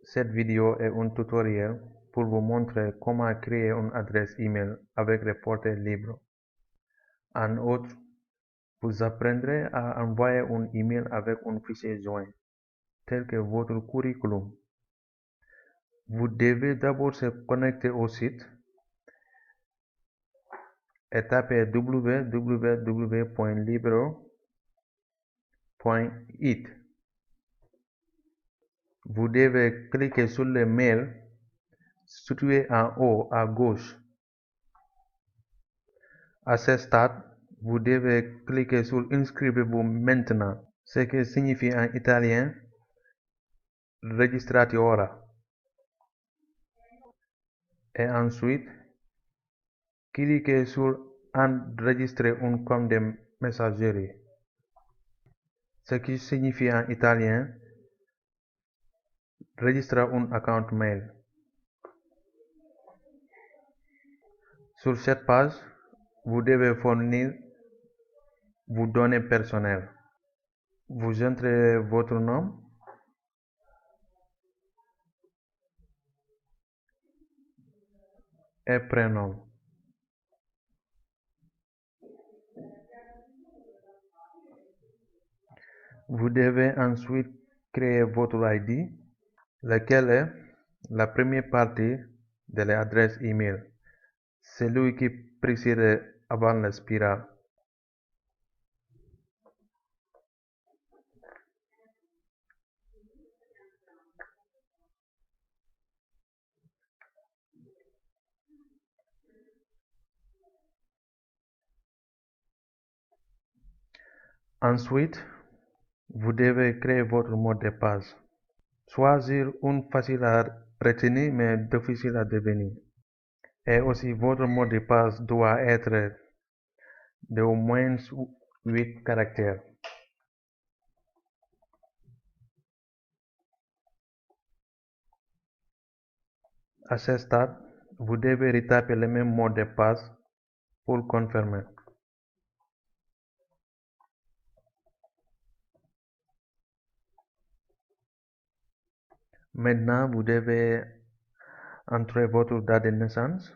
Cette vidéo est un tutoriel pour vous montrer comment créer une adresse email avec les portées libres. En outre, vous apprendrez à envoyer un email avec un fichier joint, tel que votre curriculum. Vous devez d'abord se connecter au site et taper www.libero.it. Vous devez cliquer sur le mail situé en haut à gauche. À ce stade, vous devez cliquer sur Inscrivez-vous maintenant, ce qui signifie en italien Registrati ora. Et ensuite, cliquez sur Enregistrer un compte de messagerie, ce qui signifie en italien Registra un account mail. Sur cette page, vous devez fournir vos données personnelles. Vous entrez votre nom, et prénom. Vous devez ensuite créer votre ID, laquelle est la première partie de l'adresse email, celui qui précède avant la spirale. Ensuite, vous devez créer votre mot de passe. Choisir un facile à retenir mais difficile à devenir. Et aussi, votre mot de passe doit être de au moins 8 caractères. À ce stade, vous devez retaper le même mot de passe pour confirmer. Maintenant, vous devez entrer votre date de naissance.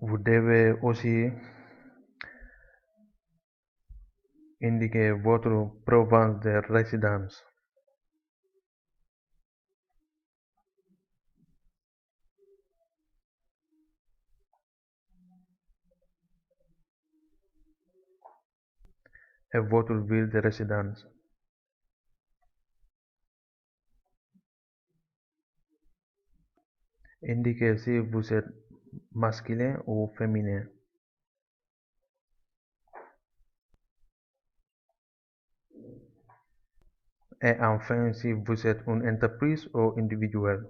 Vous devez aussi indiquer votre province de résidence. Et votre ville de résidence. Indiquez si vous êtes masculin ou féminin. Et enfin, si vous êtes une entreprise ou individuel.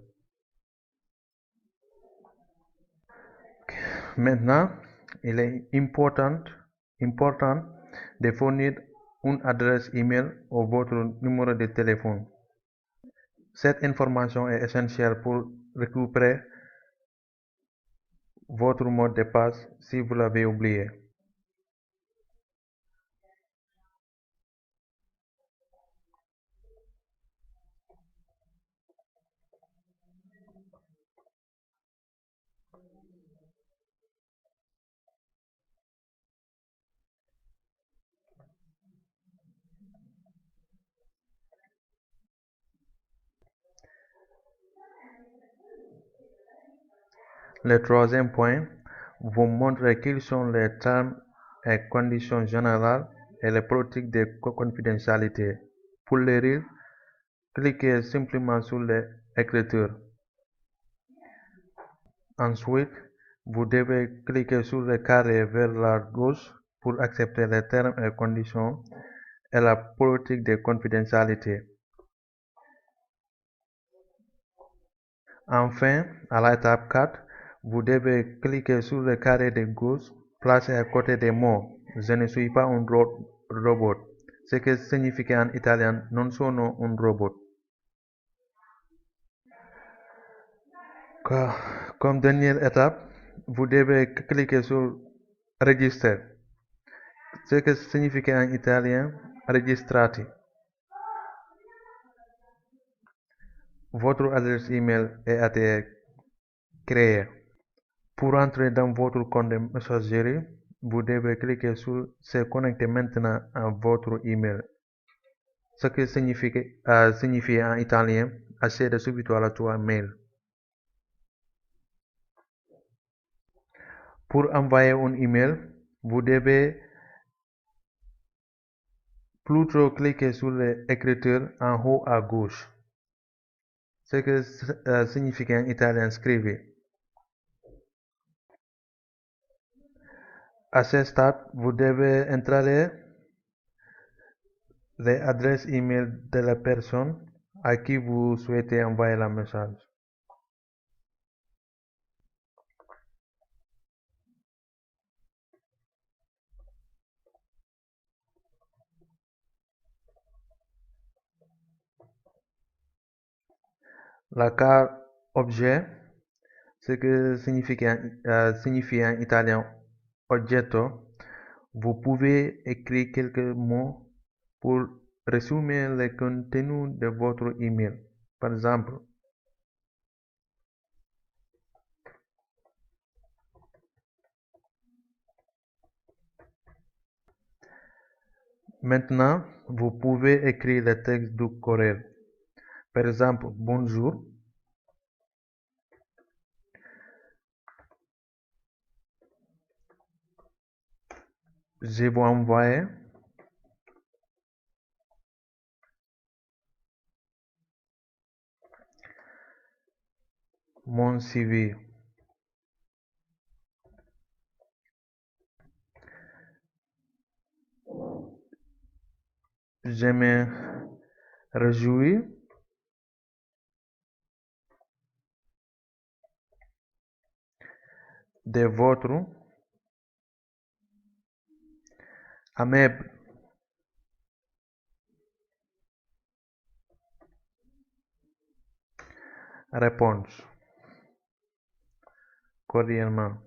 Maintenant, il est important de fournir une adresse email ou votre numéro de téléphone. Cette information est essentielle pour récupérer votre mot de passe si vous l'avez oublié. Le troisième point vous montre quels sont les termes et conditions générales et les politiques de confidentialité. Pour les lire, cliquez simplement sur l'écriture. Ensuite, vous devez cliquer sur le carré vers la gauche pour accepter les termes et conditions et la politique de confidentialité. Enfin, à l'étape 4, vous devez cliquer sur le carré de gauche placé à côté des mots « Je ne suis pas un robot », ce qui signifie en italien « Non sono un robot ». Comme dernière étape, vous devez cliquer sur Register, ce que signifie en italien registrati. Votre adresse email a été créée. Pour entrer dans votre compte de messagerie, vous devez cliquer sur Se connecter maintenant à votre email, ce qui signifie en italien accéder subito alla tua mail. Pour envoyer un email, vous devez plutôt cliquer sur l'écriture en haut à gauche, ce qui signifie en italien scrivi. À ce stade, vous devez entrer l'adresse email de la personne à qui vous souhaitez envoyer le message. La carte objet, ce que signifie en italien oggetto, vous pouvez écrire quelques mots pour résumer le contenu de votre email. Par exemple, maintenant, vous pouvez écrire le texte du courriel. Par exemple, bonjour. Je vous envoie mon CV. Je me réjouis de votre aimable réponse. Cordialement.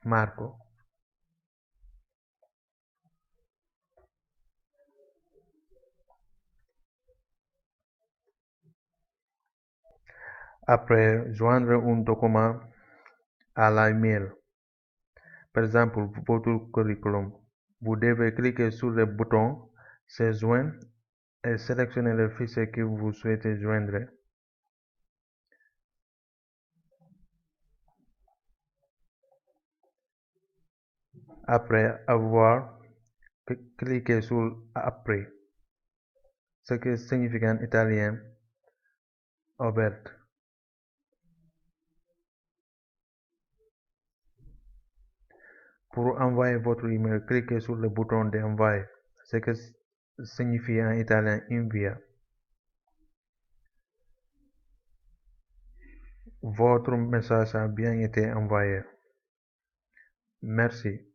Marco. Après, joindre un document à l'email. Par exemple, votre curriculum. Vous devez cliquer sur le bouton Se joindre et sélectionner le fichier que vous souhaitez joindre. Après avoir cliqué sur Après, ce qui signifie en italien ouverte. Pour envoyer votre email, cliquez sur le bouton d'envoi, ce qui signifie en italien invia. Votre message a bien été envoyé. Merci.